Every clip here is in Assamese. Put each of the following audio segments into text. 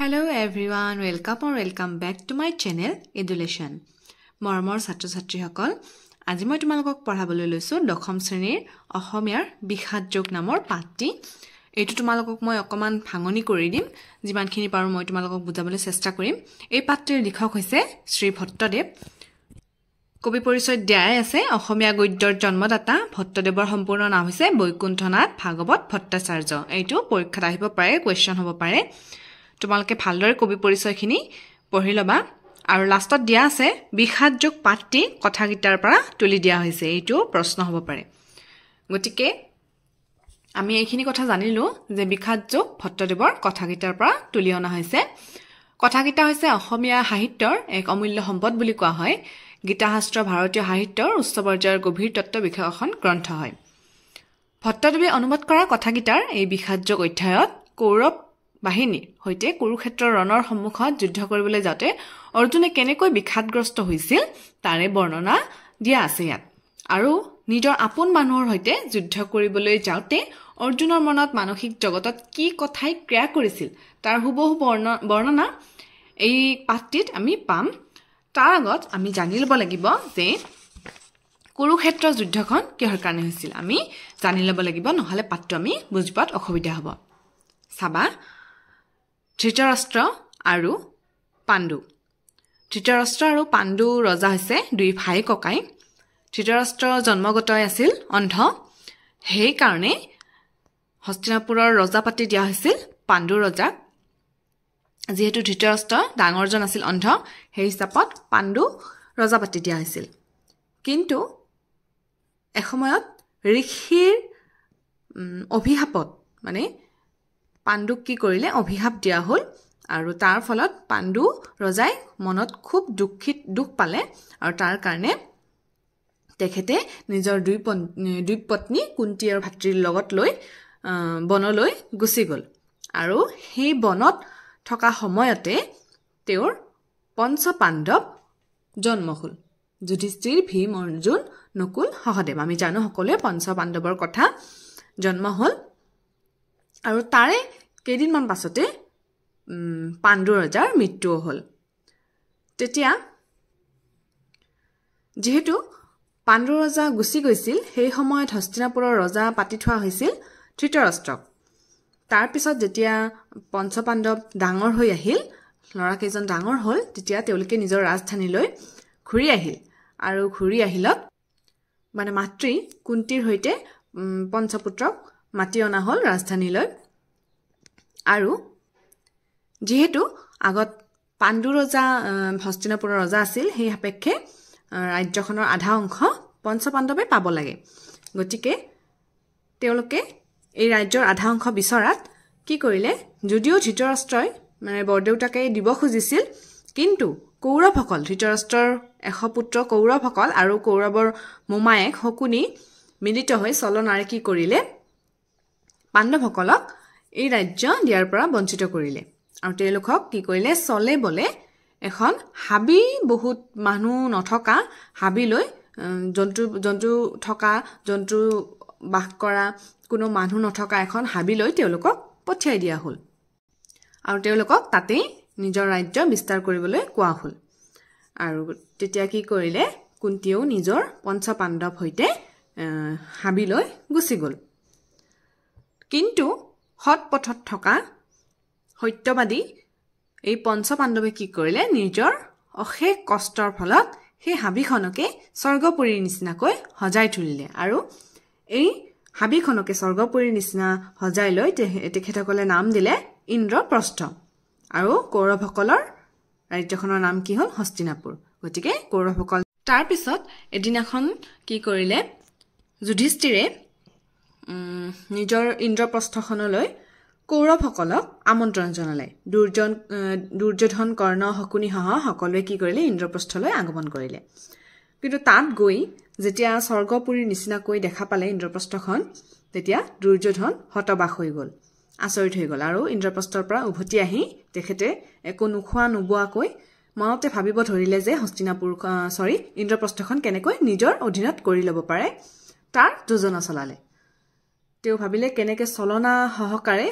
Hello everyone, welcome back to my channel Education. মৰমৰ ছাত্ৰ-ছাত্ৰীসকল, আজি মই তোমালোকক পঢ়াবলৈ লৈছো দশম শ্ৰেণীৰ অসমীয়াৰ বিখ্যাত যোগ নামৰ পাঠটি। এইটো তোমালোকক মই অকমান ভাঙনি কৰি দিম, যিমানখিনি পাৰো মই তোমালোকক বুজাবলৈ চেষ্টা কৰিম। এই পাঠটিৰ লিখক হৈছে শ্ৰী ভট্টদেৱ। কবি পৰিচয় দিয়াই আছে অসমীয়া গদ্যৰ জন্মদাতা ভট্টদেৱৰ সম্পূৰ্ণ নাম হৈছে বৈকুণ্ঠনাথ ভাগৱত ভট্টাচাৰ্য। এইটো পৰীক্ষাত আহিব পাৰে, কোৱেশ্চন হ'ব পাৰে। তোমালোকে ভালদৰে কবি পৰিচয়খিনি পঢ়ি লবা আৰু লাষ্টত দিয়া আছে বিখ্যাত যোগ পাঠটি কথাগীতাৰ পৰা তুলি দিয়া হৈছে। এইটো প্ৰশ্ন হ'ব পাৰে। গতিকে আমি এইখিনি কথা জানিলো যে বিখ্যাত যোগ ভট্টদেৱৰ কথাগীতাৰ পৰা তুলি অনা হৈছে। কথাগীতা হৈছে অসমীয়া সাহিত্যৰ এক অমূল্য সম্পদ বুলি কোৱা হয়। গীতা শাস্ত্ৰ ভাৰতীয় সাহিত্যৰ উচ্চ পৰ্যায়ৰ গভীৰ তত্ত্ব বিষয়ক এখন গ্ৰন্থ হয়। ভট্টদেৱে অনুবাদ কৰা কথাগীতাৰ এই বিখ্যাত যোগ অধ্যায়ত কৌৰৱ বাহিনীৰ হৈতে কুৰুক্ষেত্ৰৰ ৰণৰ সন্মুখত যুদ্ধ কৰিবলৈ যাওঁতে অৰ্জুনে কেনেকৈ বিখাতগ্ৰস্ত হৈছিল তাৰে বৰ্ণনা দিয়া আছে ইয়াত। আৰু নিজৰ আপোন মানুহৰ হৈতে যুদ্ধ কৰিবলৈ যাওঁতে অৰ্জুনৰ মনত মানসিক জগতত কি কথাই ক্ৰিয়া কৰিছিল তাৰ হুবহু বৰ্ণনা এই পাঠটিত আমি পাম। তাৰ আগত আমি জানি ল'ব লাগিব যে কুৰুক্ষেত্ৰ যুদ্ধখন কিহৰ কাৰণে হৈছিল। আমি জানি ল'ব লাগিব, নহ'লে পাঠটো আমি বুজি পোৱাত অসুবিধা হ'ব। চাবা, ধৃতৰাষ্ট্ৰ আৰু পাণ্ডু। ধৃতৰাষ্ট্ৰ আৰু পাণ্ডু ৰজা হৈছে দুই ভাই ককাই। ধৃতৰাষ্ট্ৰ জন্মগতই আছিল অন্ধ, সেইকাৰণে হস্তিনাপুৰৰ ৰজা পাতি দিয়া হৈছিল পাণ্ডু ৰজাক। যিহেতু ধৃতৰাষ্ট্ৰ ডাঙৰজন আছিল অন্ধ, সেই হিচাপত পাণ্ডু ৰজা পাতি দিয়া হৈছিল। কিন্তু এসময়ত ঋষিৰ অভিশাপত মানে পাণ্ডুক কি কৰিলে, অভিশাপ দিয়া হ'ল আৰু তাৰ ফলত পাণ্ডু ৰজাই মনত খুব দুখ পালে আৰু তাৰ কাৰণে তেখেতে নিজৰ দুই পত্নী কুন্তি আৰু ভাতৃৰ লগত লৈ বনলৈ গুচি গ'ল। আৰু সেই বনত থকা সময়তে তেওঁৰ পঞ্চ পাণ্ডৱ জন্ম হ'ল। যুধিষ্ঠিৰ, ভীম, অৰ্জুন, নকুল, সহদেৱ। আমি জানো সকলোৱে পঞ্চ পাণ্ডৱৰ কথা জন্ম হ'ল। আৰু তাৰে কেইদিনমান পাছতে পাণ্ডু ৰজাৰ মৃত্যুও হ'ল। তেতিয়া যিহেতু পাণ্ডু ৰজা গুচি গৈছিল, সেই সময়ত হস্তিনাপুৰৰ ৰজা পাতি থোৱা হৈছিল ধৃতৰাষ্ট্ৰক। তাৰপিছত যেতিয়া পঞ্চপাণ্ডৱ ডাঙৰ হৈ আহিল, ল'ৰাকেইজন ডাঙৰ হ'ল, তেতিয়া তেওঁলোকে নিজৰ ৰাজধানীলৈ ঘূৰি আহিল। আৰু ঘূৰি আহিলত মানে মাতৃ কুন্তিৰ সৈতে পঞ্চপুত্ৰক মাতি অনা হ'ল ৰাজধানীলৈ। আৰু যিহেতু আগত পাণ্ডু ৰজা হস্তিনাপুৰৰ ৰজা আছিল, সেই সাপেক্ষে ৰাজ্যখনৰ আধা অংশ পঞ্চপাণ্ডৱে পাব লাগে। গতিকে তেওঁলোকে এই ৰাজ্যৰ আধা অংশ বিচৰাত কি কৰিলে, যদিও ধৃতৰাষ্ট্ৰই মানে বৰদেউতাকে দিব খুজিছিল, কিন্তু কৌৰৱসকল, ধৃতৰাষ্ট্ৰৰ 100 পুত্ৰ কৌৰৱসকল আৰু কৌৰৱৰ মোমায়েক শকুনি মিলিত হৈ চলনাৰে কি কৰিলে, পাণ্ডৱসকলক এই ৰাজ্য দিয়াৰ পৰা বঞ্চিত কৰিলে। আৰু তেওঁলোকক কি কৰিলে, চলে বলে এখন হাবি, বহুত মানুহ নথকা হাবিলৈ, জন্তু বাস কৰা কোনো মানুহ নথকা এখন হাবিলৈ তেওঁলোকক পঠিয়াই দিয়া হ'ল। আৰু তেওঁলোকক তাতেই নিজৰ ৰাজ্য বিস্তাৰ কৰিবলৈ কোৱা হ'ল। আৰু তেতিয়া কি কৰিলে, কুন্তিয়েও নিজৰ পঞ্চ পাণ্ডৱ সৈতে হাবিলৈ গুচি গ'ল। কিন্তু সৎ পথত থকা সত্যবাদী এই পঞ্চ পাণ্ডৱে কি কৰিলে, নিজৰ অশেষ কষ্টৰ ফলত সেই হাবিখনকে স্বৰ্গপুৰীৰ নিচিনাকৈ সজাই তুলিলে। আৰু এই হাবিখনকে স্বৰ্গপুৰীৰ নিচিনা সজাই লৈ তেখেতসকলে নাম দিলে ইন্দ্ৰপ্ৰস্থ। আৰু কৌৰৱসকলৰ ৰাজ্যখনৰ নাম কি হ'ল, হস্তিনাপুৰ। গতিকে কৌৰৱসকল তাৰপিছত এদিনাখন কি কৰিলে, যুধিষ্ঠিৰে নিজৰ ইন্দ্ৰপ্ৰস্থখনলৈ কৌৰৱসকলক আমন্ত্ৰণ জনালে। দুৰ্যোধন, কৰ্ণ, শকুনিসহ সকলোৱে কি কৰিলে, ইন্দ্ৰপ্ৰস্থলৈ আগমন কৰিলে। কিন্তু তাত গৈ যেতিয়া স্বৰ্গপুৰীৰ নিচিনাকৈ দেখা পালে ইন্দ্ৰপ্ৰস্থখন, তেতিয়া দুৰ্যোধন হতবাক হৈ গ'ল, আচৰিত হৈ গ'ল। আৰু ইন্দ্ৰপ্ৰস্থৰ পৰা উভতি আহি তেখেতে একো নোখোৱা নোবোৱাকৈ মনতে ভাবিব ধৰিলে যে ইন্দ্ৰপ্ৰস্থখন কেনেকৈ নিজৰ অধীনত কৰি ল'ব পাৰে, তাৰ যোজনা চলালে। তেওঁ ভাবিলে কেনেকৈ চলনা সহকাৰে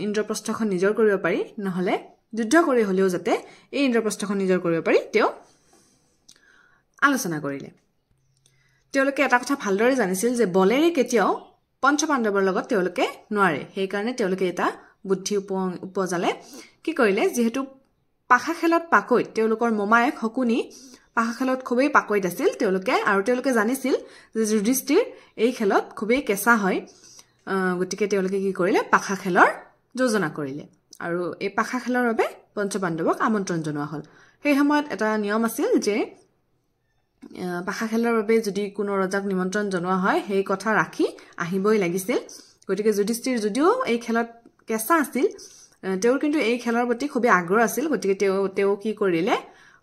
ইন্দ্ৰপ্ৰস্থখন নিজৰ কৰিব পাৰি, নহ'লে যুদ্ধ কৰি হলেও যাতে এই ইন্দ্ৰপ্ৰস্থখন নিজৰ কৰিব পাৰি তেওঁ আলোচনা কৰিলে তেওঁলোকে এটা কথা ভালদৰে জানিছিল যে বলেৰে কেতিয়াও পঞ্চপাণ্ডৱৰ লগত তেওঁলোকে নোৱাৰে সেই কাৰণে তেওঁলোকে এটা বুদ্ধি উপজালে কি কৰিলে যেহেতু পাখা খেলত পাকৈত তেওঁলোকৰ মোমায়েক হকুনি পাখা খেলত খুবেই পাকৈত আছিল তেওঁলোকে জানিছিল যে যুধিষ্ঠিৰ এই খেলত খুবেই কেঁচা হয় গতিকে তেওঁলোকে কি কৰিলে পাখা খেলৰ যোজনা কৰিলে আৰু এই পাখা খেলৰ বাবে পঞ্চপাণ্ডৱক আমন্ত্ৰণ জনোৱা হ'ল সেই সময়ত এটা নিয়ম আছিল যে পাখা খেলৰ বাবে যদি কোনো ৰজাক নিমন্ত্ৰণ জনোৱা হয় সেই কথা ৰাখি আহিবই লাগিছিল গতিকে যুধিষ্ঠিৰ যদিও এই খেলত কেঁচা আছিল তেওঁৰ কিন্তু এই খেলৰ প্ৰতি খুবেই আগ্ৰহ আছিল গতিকে তেওঁ কি কৰিলে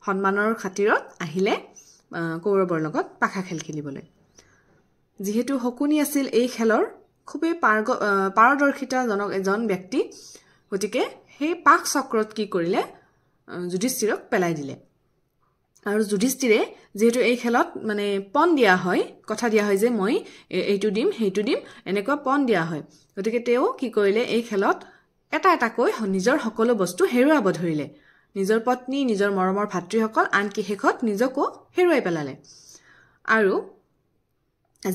সন্মানৰ খাতিৰত আহিলে কৌৰৱৰ লগত পাখা খেল খেলিবলৈ যেহেতু হকুনি আছিল এই খেলৰ খুবেই পাৰদৰ্শিতাজনক এজন ব্যক্তি গতিকে সেই পাক চক্ৰত কি কৰিলে যুধিষ্ঠিৰক পেলাই দিলে আৰু যুধিষ্ঠিৰে যেহেতু এই খেলত মানে পণ দিয়া হয় কথা দিয়া হয় যে মই এইটো দিম সেইটো দিম এনেকুৱা পণ দিয়া হয় গতিকে তেওঁ কি কৰিলে এই খেলত এটা এটাকৈ নিজৰ সকলো বস্তু হেৰুৱাব ধৰিলে নিজৰ পত্নী নিজৰ মৰমৰ ভাতৃসকল আনকি শেষত নিজকো হেৰুৱাই পেলালে আৰু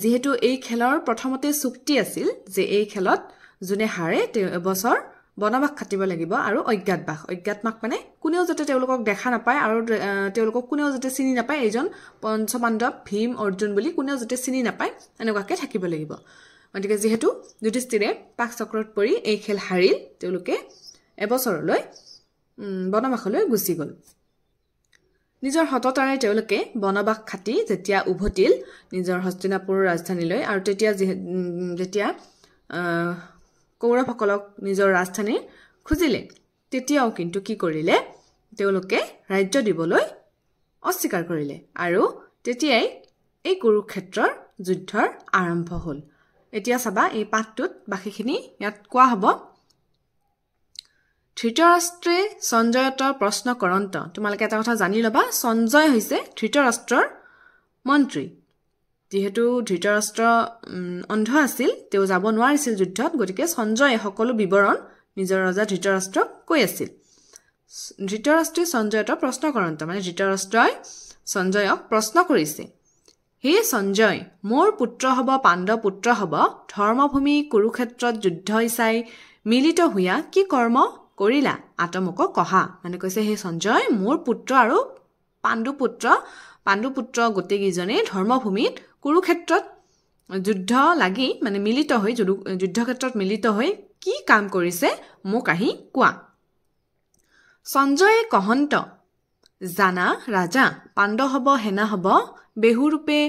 যেহেতু এই খেলৰ প্ৰথমতে চুক্তি আছিল যে এই খেলত যোনে হাৰে তেওঁ এবছৰ বনবাস খাটিব লাগিব আৰু অজ্ঞাতবাস মানে কোনেও যাতে তেওঁলোকক দেখা নাপায় আৰু তেওঁলোকক কোনেও যাতে চিনি নাপায় এইজন পঞ্চপাণ্ডৱ ভীম অৰ্জুন বুলি কোনেও যাতে চিনি নাপায় এনেকুৱাকৈ থাকিব লাগিব গতিকে যেহেতু যুধিষ্ঠিৰে পাক চক্ৰত পৰি এই খেল হাৰিল তেওঁলোকে এবছৰলৈ বনবাসলৈ গুচি গ'ল নিজৰ হততাৰে তেওঁলোকে বনবাস খাটি যেতিয়া উভতিল নিজৰ হস্তিনাপুৰ ৰাজধানীলৈ আৰু যেতিয়া কৌৰৱসকলক নিজৰ ৰাজধানী খুজিলে তেতিয়াও কিন্তু কি কৰিলে তেওঁলোকে ৰাজ্য দিবলৈ অস্বীকাৰ কৰিলে আৰু তেতিয়াই এই কুৰুক্ষেত্ৰৰ যুদ্ধৰ আৰম্ভ হ'ল এতিয়া চাবা এই পাঠটোত বাকিখিনি ইয়াত কোৱা হ'ব ধৃতৰাষ্ট্ৰে সঞ্জয়তৰ প্ৰশ্ন কৰন্ত তোমালোকে এটা কথা জানি ল'বা সঞ্জয় হৈছে ধৃতৰাষ্ট্ৰৰ মন্ত্ৰী যেহেতু ধৃতৰাষ্ট্ৰ অন্ধ আছিল তেওঁ যাব নোৱাৰিছিল যুদ্ধত গতিকে সঞ্জয়ে সকলো বিৱৰণ নিজৰ ৰজা ধৃতৰাষ্ট্ৰক কৈ আছিল ধৃতৰাষ্ট্ৰে সঞ্জয়তৰ প্ৰশ্ন কৰন্ত মানে ধৃতৰাষ্ট্ৰই সঞ্জয়ক প্ৰশ্ন কৰিছে হে সঞ্জয় মোৰ পুত্ৰ হ'ব পাণ্ডৱ পুত্ৰ হ'ব ধৰ্মভূমি কুৰুক্ষেত্ৰত যুদ্ধ ইচাই মিলিত হোৱা কি কৰ্ম কৰিলা আতমক কহা মানে কৈছে হে সঞ্জয় মোৰ পুত্ৰ আৰু পাণ্ডু পুত্ৰ গোটেইকেইজনে ধৰ্মভূমিত কুৰুক্ষেত্ৰত যুদ্ধ লাগি মানে মিলিত হৈ যুদ্ধক্ষেত্ৰত মিলিত হৈ কি কাম কৰিছে মোক আহি কোৱা সঞ্জয়ে কহন্ত জানা ৰাজা পাণ্ডৱ হ'ব সেনা হ'ব বেহুৰূপে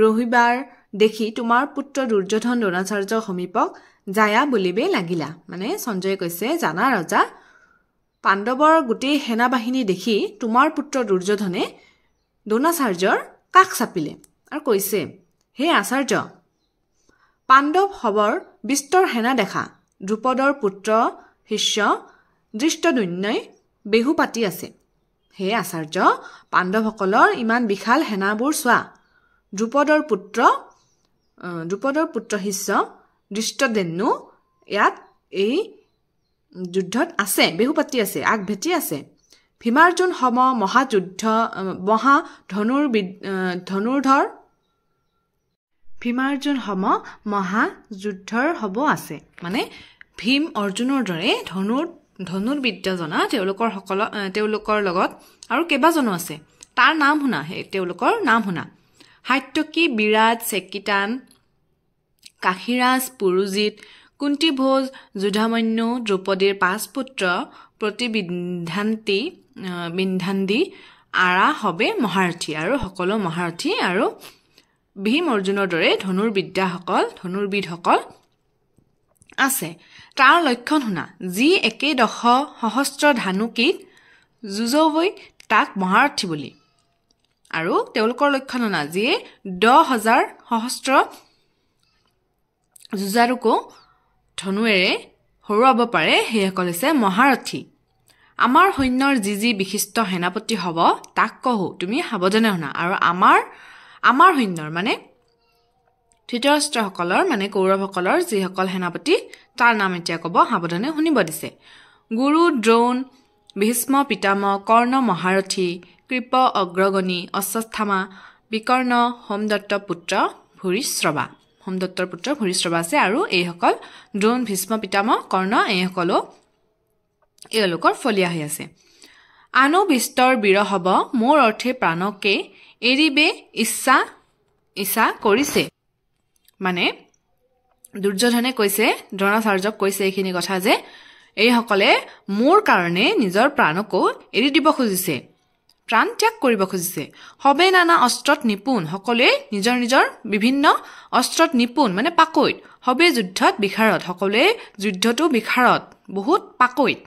ৰহিবাৰ দেখি তোমাৰ পুত্ৰ দুৰ্যোধন দ্ৰোণাচাৰ্য সমীপক যায়া বুলিবে লাগিলা মানে সঞ্জয়ে কৈছে জানা ৰজা পাণ্ডৱৰ গোটেই সেনা বাহিনী দেখি তোমাৰ পুত্ৰ দুৰ্যোধনে দ্ৰোণাচাৰ্যৰ কাষ চাপিলে আৰু কৈছে হে আচাৰ্য পাণ্ডৱ হবৰ বিস্তৰ সেনা দেখা দ্ৰুপদৰ পুত্ৰ শিষ্য দৃষ্টদুন্যই বেহু পাতি আছে হে আচাৰ্য পাণ্ডৱসকলৰ ইমান বিশাল সেনাবোৰ চোৱা দ্ৰুপদৰ পুত্ৰ শিষ্য দৃষ্টদেন্যু ইয়াত এই যুদ্ধত আছে বেহু পাতি আছে আগভেটি আছে ভীমাৰ্জুন সম ভীমাৰ্জুন সম মহাযুদ্ধৰ হ'ব আছে মানে ভীম অৰ্জুনৰ দৰে ধনুৰ্বিদ্যা জনা তেওঁলোকৰ লগত আৰু কেইবাজনো আছে তাৰ নাম শুনা তেওঁলোকৰ নাম শুনা সাত্যকী বিৰাট চেকিতান কাশীৰাজ পুৰুজিত কুন্তিভোজ যুধামন্যু দ্ৰৌপদীৰ 5 পুত্ৰ প্ৰতিবিন্ধান্তি আৰা হবে মহাৰথী আৰু সকলো মহাৰথী আৰু ভীম অৰ্জুনৰ দৰে ধনুৰ্বিদসকল আছে তাৰ লক্ষণ শুনা যি একেদশ সহস্ৰ ধানুকীত যুঁজবই তাক মহাৰথী বুলি আৰু তেওঁলোকৰ লক্ষণ শুনা যিয়ে 10,000 সহস্ৰ যুঁজাৰুকো ধনুৱেৰে হৰুৱাব পাৰে সেইসকল হৈছে মহাৰথী আমাৰ সৈন্যৰ যি বিশিষ্ট সেনাপতি হ'ব তাক কহো তুমি সাৱধানে শুনা আৰু আমাৰ সৈন্যৰ মানে ধৃতৰাষ্ট্ৰসকলৰ মানে কৌৰৱসকলৰ যিসকল সেনাপতি তাৰ নাম এতিয়া ক'ব সাৱধানে শুনিব দিছে গুৰু দ্ৰোণ ভীষ্ম পিতামহ কৰ্ণ মহাৰথী কৃপ অগ্ৰগণী অশ্বত্থামা বিকৰ্ণ হোমদত্ত পুত্ৰ ভূৰিশ্ৰৱা হোমদত্তৰ পুত্ৰ ভূৰিশ্ৰৱা আছে আৰু এইসকল দ্ৰোণ ভীষ্ম পিতামহ কৰ্ণ এওঁলোকৰ ফলীয়া হৈ আছে আনো বিস্তৰ বিৰহব মোৰ অৰ্থে প্ৰাণকে এৰিবে ইচ্ছা কৰিছে মানে দুৰ্যোধনে কৈছে দ্ৰোণাচাৰ্যক কৈছে এইখিনি কথা যে এইসকলে মোৰ কাৰণে নিজৰ প্ৰাণকো এৰি দিব খুজিছে প্ৰাণ ত্যাগ কৰিব খুজিছে হবে নানা অস্ত্ৰত নিপুণ সকলোৱে নিজৰ নিজৰ বিভিন্ন অস্ত্ৰত নিপুণ মানে পাকৈত হবে যুদ্ধত বিশাৰদ সকলোৱে যুদ্ধটো বিশাৰদ বহুত পাকৈত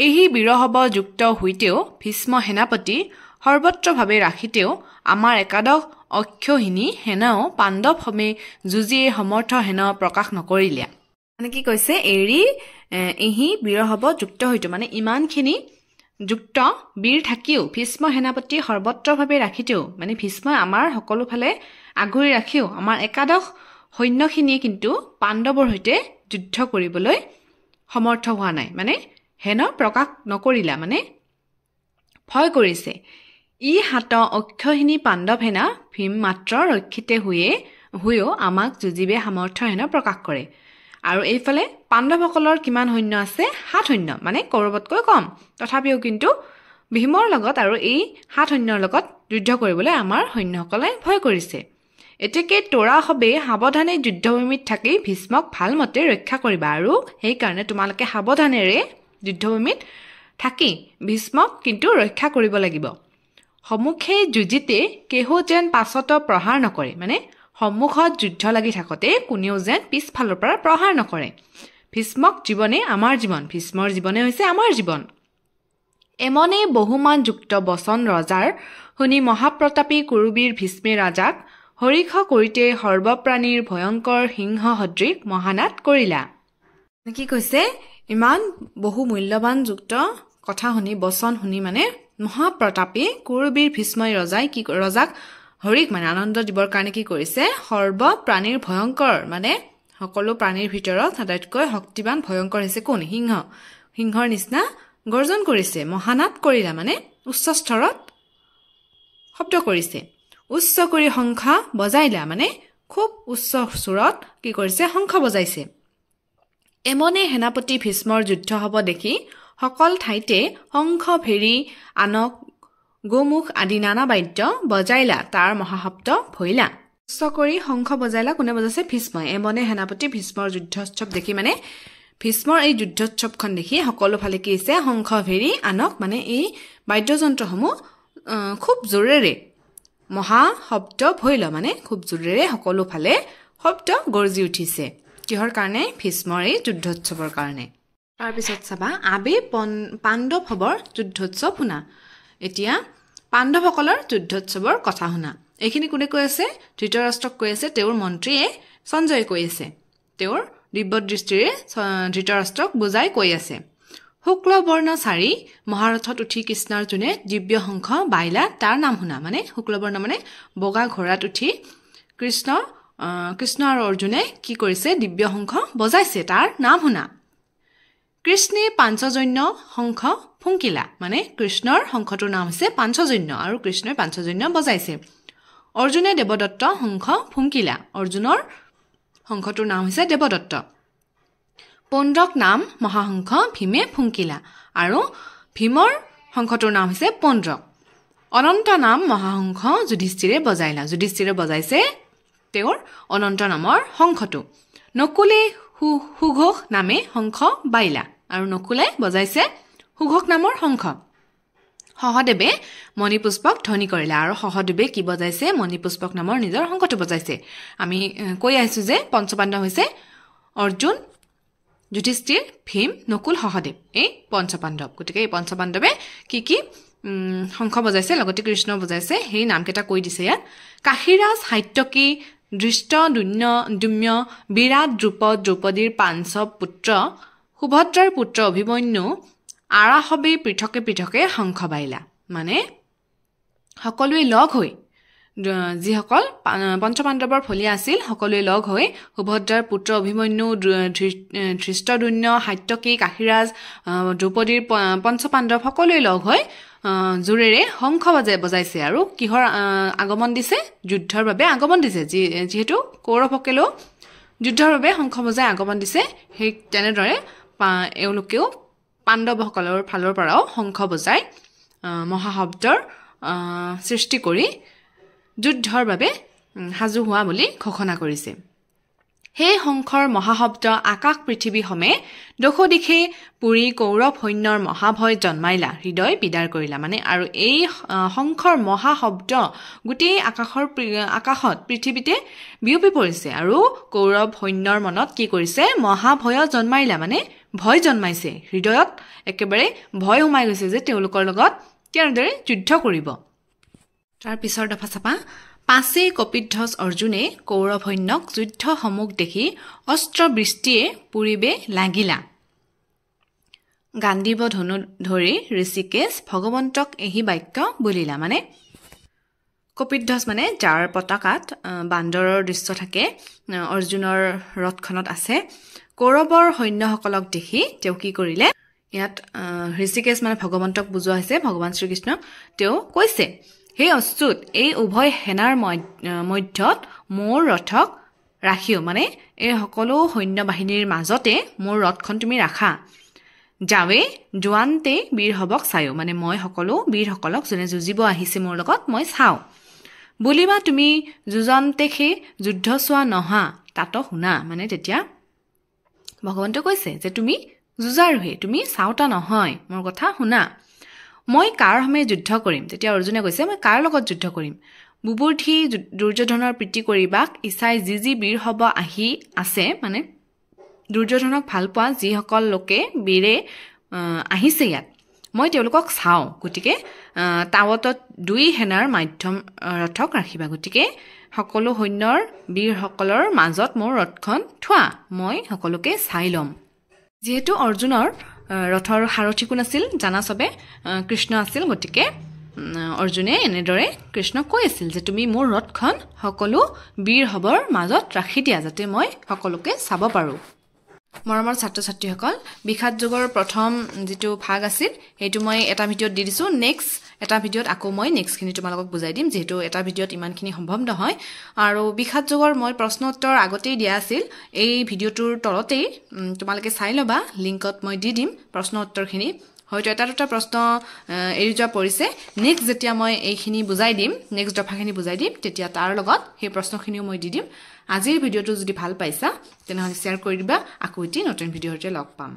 এই বিৰহব যুক্ত হৈতেও ভীষ্ম সেনাপতি সৰ্বত্ৰভাৱে ৰাখিতেও আমাৰ একাদশ অক্ষহীনী সেনাও পাণ্ডৱ সমেত যুঁজিয়ে সমৰ্থ সেনা প্ৰকাশ নকৰিলে মানে কি কৈছে এই বিৰহব যুক্ত হৈতো মানে ইমানখিনি যুক্ত বীৰ থাকিও ভীষ্ম সেনাপতি সৰ্বত্ৰভাৱে ৰাখিতেও মানে ভীষ্মই আমাৰ সকলো ফালে আগুৰি ৰাখিও আমাৰ একাদশ সৈন্যখিনিয়ে কিন্তু পাণ্ডৱৰ সৈতে যুদ্ধ কৰিবলৈ সমৰ্থ হোৱা নাই মানে হেন প্ৰকাশ নকৰিলা মানে ভয় কৰিছে ই হাত অক্ষহীনী পাণ্ডৱ সেনা ভীম মাত্ৰ ৰক্ষিতে হৈও আমাক যুঁজিবে সামৰ্থ্য হেন প্ৰকাশ কৰে আৰু এইফালে পাণ্ডৱসকলৰ কিমান সৈন্য আছে 7 সৈন্য মানে কৌৰৱতকৈ কম তথাপিও কিন্তু ভীমৰ লগত আৰু এই 7 সৈন্যৰ লগত যুদ্ধ কৰিবলৈ আমাৰ সৈন্যসকলে ভয় কৰিছে এতেকে তোৰা হবে সাৱধানে যুদ্ধভূমিত থাকি ভীষ্মক ভালমতে ৰক্ষা কৰিবা আৰু সেই কাৰণে তোমালোকে সাৱধানেৰে যুদ্ধভূমিত থাকি ভীষ্মক কিন্তু ৰক্ষা কৰিব লাগিব সমুখে যুজিতে কেহো যেন পাছত প্ৰহাৰ নকৰে মানে সম্মুখত যুদ্ধ লাগি থাকতে কোনেও যেন পিছফালৰ পৰা প্ৰহাৰ নকৰে ভীষ্মক জীৱনে আমাৰ জীৱন ভীষ্মৰ জীৱনে হৈছে আমাৰ জীৱন এমনে বহুমান যুক্ত বচন ৰজাৰ শুনি মহাপ্ৰতাপী কুৰুবীৰ ভীষ্মে ৰাজাক হৰিখ কৰিতে সৰ্বপ্ৰাণীৰ ভয়ংকৰ সিংহ সদৃশ মহানাদ কৰিলা কি কৈছে ইমান বহু মূল্যৱান যুক্ত কথা শুনি বচন শুনি মানে মহাপ্ৰতাপী কুৰুবীৰ ভীষ্মই ৰজাক হৰিক মানে আনন্দ দিবৰ কাৰণে কি কৰিছে সৰ্বপ্ৰাণীৰ ভয়ংকৰ মানে সকলো প্ৰাণীৰ ভিতৰত আটাইতকৈ শক্তিবান ভয়ংকৰ হৈছে কোন সিংহৰ নিচিনা গৰ্জন কৰিছে মহানাদ কৰিলা মানে উচ্চ স্তৰত শব্দ কৰিছে উচ্চ কৰি শংখ বজাইলা মানে খুব উচ্চ সুৰত কি কৰিছে শংখ বজাইছে এমনে সেনাপতি ভীষ্মৰ যুদ্ধ হ'ব দেখি সকল ঠাইতে শংখ ভেৰি আনক গোমুখ আদি নানা বাদ্য বজাইলা তাৰ মহাশব্দ ভৈলা উচ্চ কৰি শংখ বজাইলা কোনে বজাইছে ভীষ্মই এমনে সেনাপতি ভীষ্মৰ যুদ্ধোৎসৱ দেখি মানে ভীষ্মৰ এই যুদ্ধোৎসৱখন দেখি সকলো ফালে কি হৈছে শংখ ভেৰি আনক মানে এই বাদ্যযন্ত্ৰসমূহ খুব জোৰেৰে মহাশব্দ ভৈল মানে খুব জোৰেৰে সকলো ফালে শব্দ গৰ্জি উঠিছে কিহৰ কাৰণে ভীষ্মৰ এই যুদ্ধোৎসৱৰ কাৰণে তাৰপিছত চাবা আবে পাণ্ডৱৰ যুদ্ধোৎসৱ শুনা এতিয়া পাণ্ডৱসকলৰ যুদ্ধোৎসৱৰ কথা শুনা এইখিনি কোনে কৈ আছে ধৃতৰাষ্ট্ৰক কৈ আছে তেওঁৰ মন্ত্ৰীয়ে সঞ্জয় কৈ আছে তেওঁৰ দিব্য দৃষ্টিৰে ধৃতৰাষ্ট্ৰক বুজাই কৈ আছে শুক্ল বৰ্ণ চাৰি মহাৰথত উঠি কৃষ্ণাৰ্জুনে দিব্য শংখ বাইলা তাৰ নাম শুনা মানে শুক্ল বৰ্ণ মানে বগা ঘোঁৰাত উঠি কৃষ্ণ আৰু অৰ্জুনে কি কৰিছে দিব্য শংখ বজাইছে তাৰ নাম শুনা কৃষ্ণে পাঞ্চজন্য শংখ ফুংকিলা মানে কৃষ্ণৰ শংখটোৰ নাম হৈছে পাঞ্চজন্য আৰু কৃষ্ণই পাঞ্চজন্য বজাইছে অৰ্জুনে দেৱদত্ত শংখ ফুংকিলা অৰ্জুনৰ শংখটোৰ নাম হৈছে দেৱদত্ত পৌণ্ড্ৰক নাম মহাশংখ ভীমে ফুংকিলা আৰু ভীমৰ শংখটোৰ নাম হৈছে পৌণ্ড্ৰক অনন্ত নাম মহাশংখ যুধিষ্ঠিৰে বজাইছে তেওঁৰ অনন্ত নামৰ শংখটো নকুলে সুঘোষ নামে শংখ বাইলা আৰু নকুলে বজাইছে সুঘোষ নামৰ শংখ সহদেৱে মণিপুষ্পক ধ্বনি কৰিলা আৰু সহদেৱে কি বজাইছে মণিপুষ্পক নামৰ নিজৰ শংখটো বজাইছে আমি কৈ আহিছো যে পঞ্চপাণ্ডৱ হৈছে অৰ্জুন যুধিষ্ঠিৰ ভীম নকুল সহদেৱ এই পঞ্চপাণ্ডৱ গতিকে এই পঞ্চপাণ্ডৱে কি শংখ বজাইছে লগতে কৃষ্ণ বজাইছে সেই নামকেইটা কৈ দিছে ইয়াত কাশীৰাজ সাত্যকী দৃষ্ট দুম্য বিৰাট দ্ৰৌপদীৰ পাঞ্চৱ পুত্ৰ সুভদ্ৰাৰ পুত্ৰ অভিমন্যু আৰাহবে পৃথকে শংখ বাইলা মানে সকলোৱে লগ হৈ যিসকল পঞ্চপাণ্ডৱৰ ফলীয়া আছিল সকলোৱে লগ হৈ সুভদ্ৰাৰ পুত্ৰ অভিমন্যু ধৃষ্টদ্যুম্ন সাত্যকী কাশীৰাজ দ্ৰৌপদীৰ পঞ্চপাণ্ডৱ সকলোৱে লগ হৈ জোৰেৰে শংখ বজাইছে আৰু কিহৰ আগমন দিছে যুদ্ধৰ বাবে আগমন দিছে যিহেতু কৌৰৱসকলেও যুদ্ধৰ বাবে শংখ বজাই আগমন দিছে সেই তেনেদৰে এওঁলোকেও পাণ্ডৱসকলৰ ফালৰ পৰাও শংখ বজাই মহাশব্দৰ সৃষ্টি কৰি যুদ্ধৰ বাবে সাজু হোৱা বুলি ঘোষণা কৰিছে সেই শংখৰ মহাশব্দ আকাশ পৃথিৱী সমে দশদিশে পুৰি কৌৰৱ সৈন্যৰ মহাভয় জন্মাইলা হৃদয় বিদাৰ কৰিলা মানে আৰু এই শংখৰ মহাশব্দ গোটেই আকাশত পৃথিৱীতে বিয়পি পৰিছে আৰু কৌৰৱ সৈন্যৰ মনত কি কৰিছে মহাভয় জন্মাইলা মানে ভয় জন্মাইছে হৃদয়ত একেবাৰে ভয় সোমাই গৈছে যে তেওঁলোকৰ লগত কেনেদৰে যুদ্ধ কৰিব তাৰ পিছৰ দফা চাপা পাছে কপিধ্বজ অৰ্জুনে কৌৰৱ সৈন্যক যুদ্ধ সমুখ দেখি অস্ত্ৰ বৃষ্টিয়ে পুৰিবে লাগিলা গান্ধিব ধনু ধৰি ঋষিকেশ ভগৱন্তক এহি বাক্য বুলিলা মানে কপিধ্বজ মানে যাৰ পতাকাত বান্দৰৰ দৃশ্য থাকে অৰ্জুনৰ ৰথখনত আছে কৌৰৱৰ সৈন্যসকলক দেখি তেওঁ কি কৰিলে ইয়াত ঋষিকেশ মানে ভগৱন্তক বুজোৱা হৈছে ভগৱান শ্ৰীকৃষ্ণক তেওঁ কৈছে হে অচ্যুত এই উভয় সেনাৰ মধ্যত মোৰ ৰথক ৰাখিও মানে এই সকলো সৈন্য বাহিনীৰ মাজতে মোৰ ৰথখন তুমি ৰাখা যাৱে জোৱান্তে বীৰ হবক চায়ো মানে মই সকলো বীৰসকলক যোনে যুঁজিব আহিছে মোৰ লগত মই চাওঁ বুলিবা তুমি যুজন্তেহে যুদ্ধ চোৱা নহা তাতো শুনা মানে তেতিয়া ভগৱন্তে কৈছে যে তুমি যুঁজাৰুহে তুমি চাওঁতা নহয় মোৰ কথা শুনা মই কাৰ সময়ে যুদ্ধ কৰিম তেতিয়া অৰ্জুনে কৈছে মই কাৰ লগত যুদ্ধ কৰিম বুবুৰ্থি দুৰ্যোধনৰ প্ৰীতি কৰিবাক ইছাই যি বীৰ হ'ব আহি আছে মানে দুৰ্যোধনক ভাল পোৱা যিসকল লোকে বীৰে আহিছে ইয়াত মই তেওঁলোকক চাওঁ গতিকে তাৱতত দুই সেনাৰ মাধ্যম ৰথক ৰাখিবা গতিকে সকলো সৈন্যৰ বীৰসকলৰ মাজত মোৰ ৰথখন থোৱা মই সকলোকে চাই ল'ম যিহেতু অৰ্জুনৰ ৰথৰ সাৰথী কোন আছিল জানা সবে কৃষ্ণ আছিল গতিকে অৰ্জুনে এনেদৰে কৃষ্ণক কৈ আছিল যে তুমি মোৰ ৰথখন সকলো বীৰ হবৰ মাজত ৰাখি দিয়া যাতে মই সকলোকে চাব পাৰোঁ মৰমৰ ছাত্ৰ ছাত্ৰীসকল বিখাত যোগৰ প্ৰথম যেটো ভাগ আছিল সেইটো মই এটা ভিডিঅ'ত দি দিছো নেক্সট এটা ভিডিঅ'ত আকৌ মই নেক্সটখিনি তোমালোকক বুজাই দিম যেহেতু এটা ভিডিঅ'ত ইমানখিনি সম্ভৱ নহয় আৰু বিখাত যোগৰ মই প্ৰশ্ন উত্তৰ আগতেই দিয়া আছিল এই ভিডিঅ'টোৰ তলতেই তোমালোকে চাই ল'বা লিংকত মই দি দিম প্ৰশ্ন উত্তৰখিনি হয়তো এটা দুটা প্ৰশ্ন এৰি যোৱা পৰিছে নেক্সট যেতিয়া মই এইখিনি বুজাই দিম নেক্সট দফাখিনি বুজাই দিম তেতিয়া তাৰ লগত সেই প্ৰশ্নখিনিও মই দি দিম আজিৰ ভিডিঅ'টো যদি ভাল পাইছা তেনেহ'লে শ্বেয়াৰ কৰি দিবা আকৌ এটি নতুন ভিডিঅ'তে লগ পাম